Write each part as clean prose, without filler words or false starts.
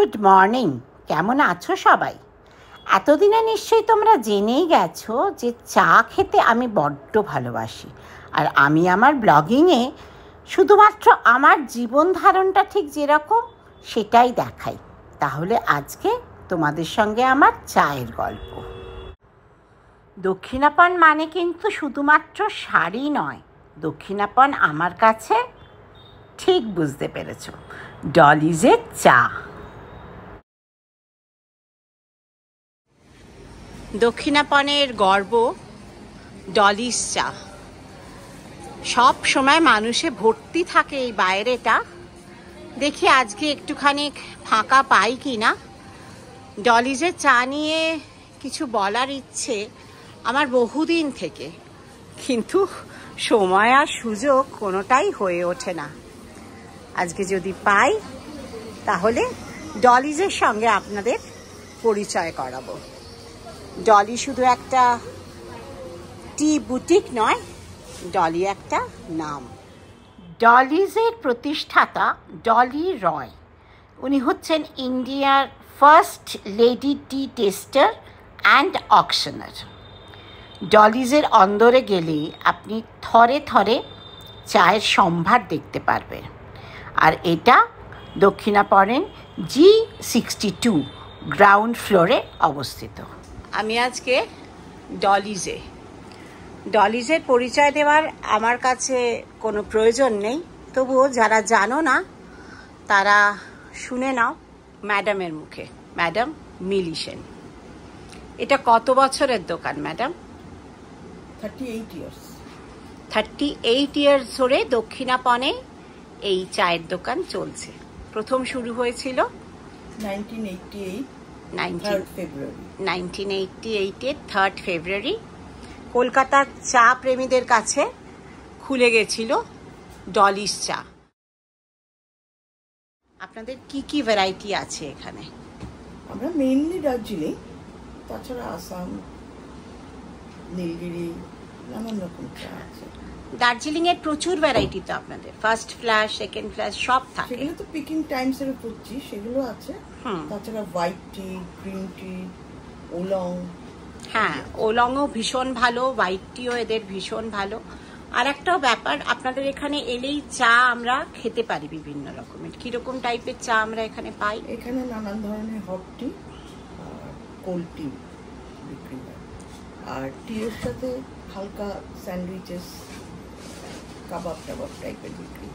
Good morning. কেমন আছো সবাই? এতদিনে নিশ্চয়ই তোমরা জেনেই গেছো যে চা খেতে আমি বড্ড ভালোবাসি। আর আমি আমার ব্লগিংয়ে শুধুমাত্র আমার জীবন ধারণটা ঠিক যেরকম সেটাই দেখাই। তাহলে আজকে তোমাদের সঙ্গে আমার চায়ের গল্প। দক্ষিণাপন মানে কিন্তু শুধুমাত্র শাড়ি নয়। দক্ষিণাপন আমার কাছে ঠিক বুঝতে পেরেছ, ডলিজের চা। দক্ষিণাপনের গর্ব ডলিজ চা। সব সময় মানুষে ভর্তি থাকে এই বাইরেটা। দেখি আজকে একটুখানি ফাঁকা পাই কি না। ডলিজের চা নিয়ে কিছু বলার ইচ্ছে আমার বহুদিন থেকে, কিন্তু সময় আর সুযোগ কোনোটাই হয়ে ওঠে না। আজকে যদি পাই তাহলে ডলিজের সঙ্গে আপনাদের পরিচয় করাবো। ডলি শুধু একটা টি বুটিক নয়, ডলি একটা নাম। ডলিজের প্রতিষ্ঠাতা ডলি রয়। উনি হচ্ছেন ইন্ডিয়ার first lady tea taster and auctioneer. ডলিজের অন্দরে গেলে আপনি থরে থরে চায়ের সম্ভার দেখতে পারবেন। আর এটা দক্ষিণাপনের G62 গ্রাউন্ড ফ্লোরে অবস্থিত। আমি আজকে ডলিজের পরিচয় দেওয়ার আমার কাছে কোনো প্রয়োজন নেই, তবুও যারা জানো না তারা শুনে নাও ম্যাডামের মুখে। ম্যাডাম মিলি সেন। এটা কত বছরের দোকান ম্যাডাম? 38 years। 38 years ধরে দক্ষিণাপনে এই চায়ের দোকান চলছে। প্রথম শুরু হয়েছিল 1988-এর 3rd ফেব্রুয়ারি। কলকাতার চা প্রেমীদের কাছে খুলে গেছিল ডলিজ চা। আপনাদের কি কি ভ্যারাইটি আছে এখানে? আমরা মেইনলি দার্জিলিং, তাছাড়া আসাম, নীলগিরি, নানান রকম চা আছে। দার্জিলিং এর প্রচুর ভ্যারাইটি তো আপনাদের, ফার্স্ট ফ্ল্যাশ, সেকেন্ড ফ্ল্যাশ সব থাকে। সেগুলো তো পিকিং টাইমস এর করছি, সেগুলো আছে। তাছাড়া হোয়াইট টি, গ্রিন টি, ওলং। হ্যাঁ, ওলংও ভীষণ ভালো, হোয়াইট টিও এদের ভীষণ ভালো। আর একটা ব্যাপার, আপনাদের এখানে এলেই চা আমরা খেতে পারি বিভিন্ন রকমের। কিরকম টাইপের চা আমরা এখানে পাই? এখানে নানান ধরনের হট টি আর কোল্ড টি বিক্রি হয়। আর টি এর সাথে হালকা স্যান্ডউইচেস, কাবাব টাবাব টাইপের বিক্রি।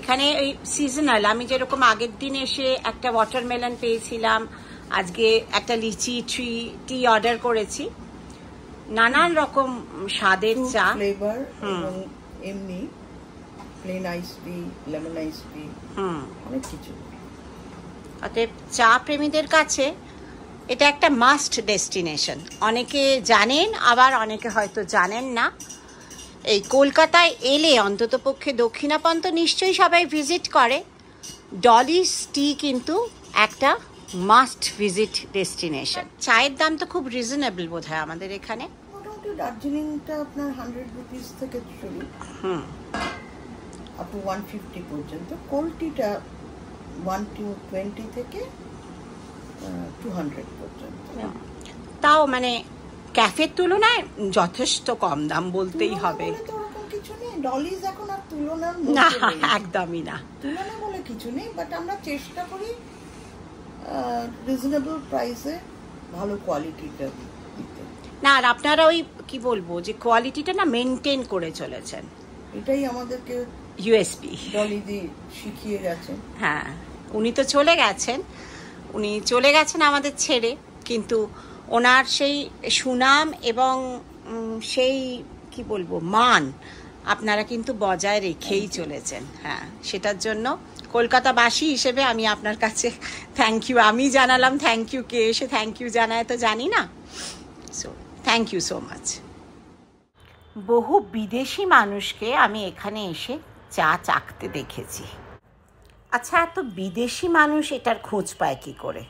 এখানে ওই সিজনাল, আমি যেরকম আগের দিন এসে একটা ওয়াটারমেলন পেয়েছিলাম, আজকে একটা লিচি টি অর্ডার করেছি। নানান রকম স্বাদের চা, ফ্লেভার এবং এমনি প্লেন আইস টি, লেমন আইস টি, অনেক কিছু। অতএব চা প্রেমীদের কাছে এটা একটা মাস্ট ডেস্টিনেশন। অনেকে জানেন, আবার অনেকে হয়তো জানেন না। এই কলকাতায় এলে অন্ততপক্ষে দক্ষিণাপন তো নিশ্চয়ই সবাই ভিজিট করে। ডলিজ টি কিন্তু একটা মাস্ট ভিজিট ডেস্টিনেশন। চায়ের দাম তো খুব রিজনেবল বোধ হয় আমাদের এখানে। মোটামুটি দার্জিলিংটা আপনার 100 রুপিস থেকে শুরু, আপ টু 150 পর্যন্ত। কোল্ড টিটা 120 থেকে 200 পর্যন্ত। তাও মানে ক্যাফের তুলনায় যথেষ্ট কম দাম বলতেই হবে। কিছু নেই, ডলিজ এখন আর তুলনার না, একদমই না, তুলনা বলে কিছু নেই। বাট আমরা চেষ্টা করি রিজনেবল প্রাইসে ভালো কোয়ালিটিটা দিতে। না, আর আপনারা ওই কি বলবো যে কোয়ালিটিটা না মেনটেন করে চলেছেন, এটাই আমাদেরকে ইউএসপি ডলিদি শিখিয়ে গেছেন। হ্যাঁ, উনি চলে গেছেন আমাদের ছেড়ে, কিন্তু ওনার সেই সুনাম এবং সেই কি বলবো মান আপনারা কিন্তু বজায় রেখেই চলেছেন। হ্যাঁ, সেটার জন্য কলকাতাবাসী হিসেবে আমি আপনার কাছে থ্যাংক ইউ। আমি জানালাম থ্যাংক ইউ, কে এসে থ্যাংক ইউ জানায় তো জানি না। So thank you so much. বহু বিদেশি মানুষকে আমি এখানে এসে চা চাখতে দেখেছি। আচ্ছা, এত বিদেশি মানুষ এটার খোঁজ পায় কি করে?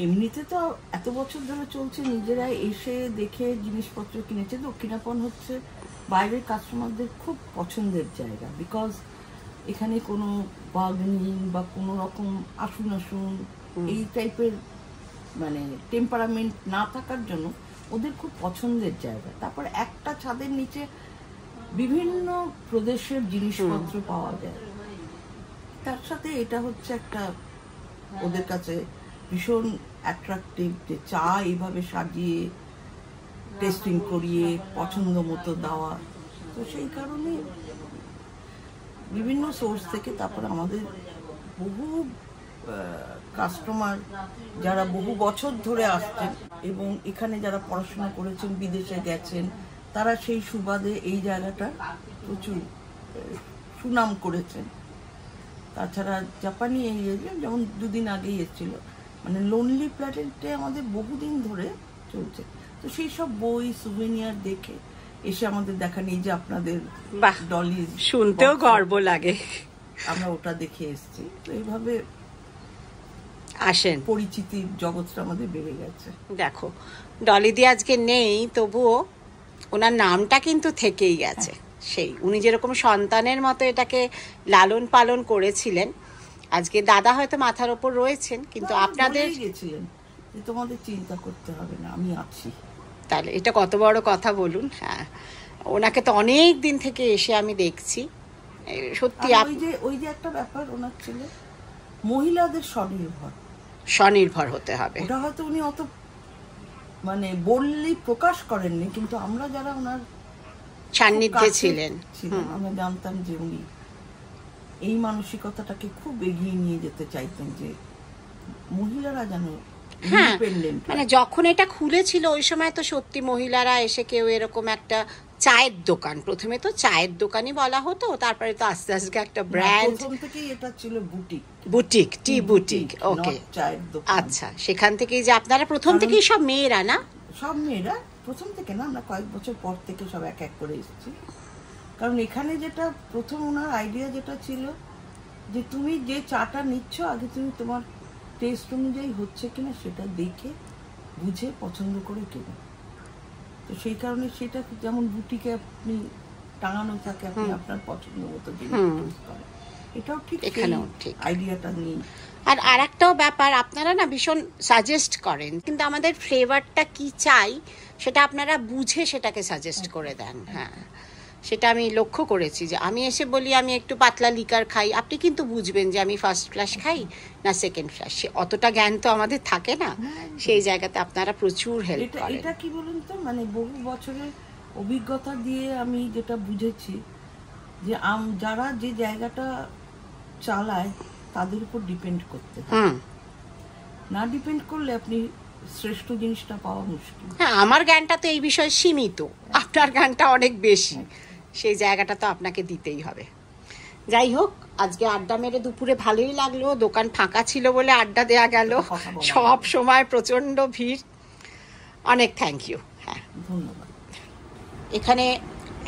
এমনিতে তো এত বছর ধরে চলছে, নিজেরা এসে দেখে জিনিসপত্র কিনেছে। দক্ষিণাপন হচ্ছে বাইরের কাস্টমারদের খুব পছন্দের জায়গা, বিকজ এখানে কোনো বার্গেনিং বা কোনো রকম আসুন আসুন এই টাইপের মানে টেম্পারামেন্ট না থাকার জন্য ওদের খুব পছন্দের জায়গা। তারপর একটা ছাদের নিচে বিভিন্ন প্রদেশের জিনিসপত্র পাওয়া যায়, তার সাথে এটা হচ্ছে একটা ওদের কাছে ভীষণ অ্যাট্রাকটিভ যে চা এইভাবে সাজিয়ে টেস্টিং করিয়ে পছন্দ মতো দেওয়া। তো সেই কারণে বিভিন্ন সোর্স থেকে তারপর আমাদের বহু কাস্টমার যারা বহু বছর ধরে আসছেন এবং এখানে যারা পড়াশোনা করেছেন, বিদেশে গেছেন, তারা সেই সুবাদে এই জায়গাটা প্রচুর সুনাম করেছেন। তাছাড়া জাপানি এই যেমন দুদিন আগেই এসেছিল, মানে লোনলি প্ল্যানেটে আমাদের বহুদিন ধরে চলছে। তো সেই সব বই সুভেনিয়ার দেখে এসে আমাদের দেখা নেই যে আপনাদের ডলি শুনতেও গর্ব লাগে, আমরা ওটা দেখে এসেছি। তো এইভাবে আসেন, পরিচিতির জগৎটা আমাদের বেড়ে গেছে। দেখো ডলিদি আজকে নেই, তবুও ওনার নামটা কিন্তু থেকেই গেছে। সেই উনি যেরকম সন্তানের মতো এটাকে লালন পালন করেছিলেন, আজকে দাদা হয়তো মাথার ওপর রয়েছেন, কিন্তু আপনাদের গেছিলেন যে তোমাদের চিন্তা করতে হবে না, আমি আছি। তাহলে এটা কত বড় কথা বলুন। হ্যাঁ, ওনাকে তো অনেক দিন থেকে এসে আমি দেখছি, সত্যি ওই যে একটা ব্যাপার ওনার ছিল, মহিলাদের স্বনির্ভর হতে হবে। ওটা হয়তো উনি অত মানে বললেই প্রকাশ করেননি, কিন্তু আমরা যারা ওনার সান্নিধ্যে ছিলেন আমরা জানতাম যে উনি এই মানসিকতাটাকে খুব এগিয়ে নিয়ে যেতে চাইতেন, যে মহিলারা যেন ইন্ডিপেন্ডেন্ট। মানে যখন এটা খুলেছিল ওই সময় তো সত্যি মহিলারা এসে কেউ এরকম একটা চায়ের দোকান, প্রথমে তো চায়ের দোকানই বলা হতো, তারপরে তো আস্তে আস্তে একটা ব্র্যান্ড, প্রথম থেকেই এটা ছিল বুটিক, টি বুটিক। ওকে, আচ্ছা, সেখান থেকেই যে আপনারা প্রথম থেকেই সব মেয়েরা, না সব মেয়েরা প্রথম থেকে না, আমরা কয়েক বছর পর থেকে সব এক এক করে এসেছি। কারণ এখানে যেটা প্রথম ওনার আইডিয়া যেটা ছিল যে তুমি যে চাটা নিচ্ছ আগে তুমি তোমার টেস্ট অনুযায়ী হচ্ছে কিনা সেটা দেখে বুঝে পছন্দ করে কেনো। তো সেই কারণে সেটা যেমন বুটিকে আপনি টাঙানো থাকে, আপনি আপনার পছন্দ মতো জিনিস চুজ করেন, এটাও ঠিক এখানেও ঠিক আইডিয়াটা নিয়ে। আর আরেকটাও ব্যাপার, আপনারা না ভীষণ সাজেস্ট করেন, কিন্তু আমাদের ফ্লেভারটা কি চাই সেটা আপনারা বুঝে সেটাকে সাজেস্ট করে দেন। হ্যাঁ, সেটা আমি লক্ষ্য করেছি যে আমি এসে বলি আমি একটু পাতলা লিকার খাই, আপনি কিন্তু বুঝবেন যে আমি ফার্স্ট ফ্ল্যাশ খাই না সেকেন্ড ফ্ল্যাশ, অতটা জ্ঞান তো আমাদের থাকে না। সেই জায়গাতে আপনারা প্রচুর হেল্প করেন। এটা কি বলুন তো, মানে বহু বছরের অভিজ্ঞতা দিয়ে আমি যেটা বুঝেছি যে যারা যে জায়গাটা চালায় তাদের উপর ডিপেন্ড করতে হয়, না ডিপেন্ড করলে আপনি শ্রেষ্ঠ জিনিসটা পাওয়া মুশকিল। হ্যাঁ, আমার জ্ঞানটা তো এই বিষয়ে সীমিত, আপনার জ্ঞানটা অনেক বেশি, সেই জায়গাটা তো আপনাকে দিতেই হবে। যাই হোক, আজকে আড্ডা মেরে দুপুরে ভালোই লাগলো, দোকান ফাঁকা ছিল বলে আড্ডা দেয়া গেল, সব সময় প্রচন্ড ভিড়, অনেক থ্যাংক ইউ। হ্যাঁ, ধন্যবাদ। এখানে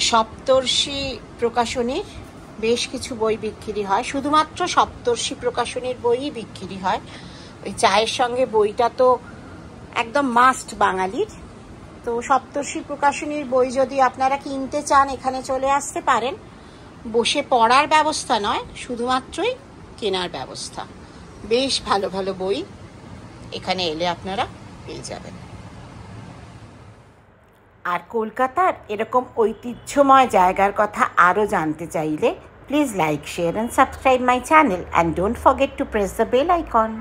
সপ্তর্ষি প্রকাশনীর বেশ কিছু বই বিক্রি হয়, শুধুমাত্র সপ্তর্ষি প্রকাশনীর বইই বিক্রি হয়। ওই চায়ের সঙ্গে বইটা তো একদম মাস্ট বাঙালির। তো সপ্তর্ষি প্রকাশনীর বই যদি আপনারা কিনতে চান এখানে চলে আসতে পারেন, বসে পড়ার ব্যবস্থা নয়, শুধুমাত্রই কেনার ব্যবস্থা। বেশ ভালো ভালো বই এখানে এলে আপনারা পেয়ে যাবেন। আর কলকাতার এরকম ঐতিহ্যময় জায়গার কথা আরও জানতে চাইলে please like, share and subscribe my channel and don't forget to press the bell icon.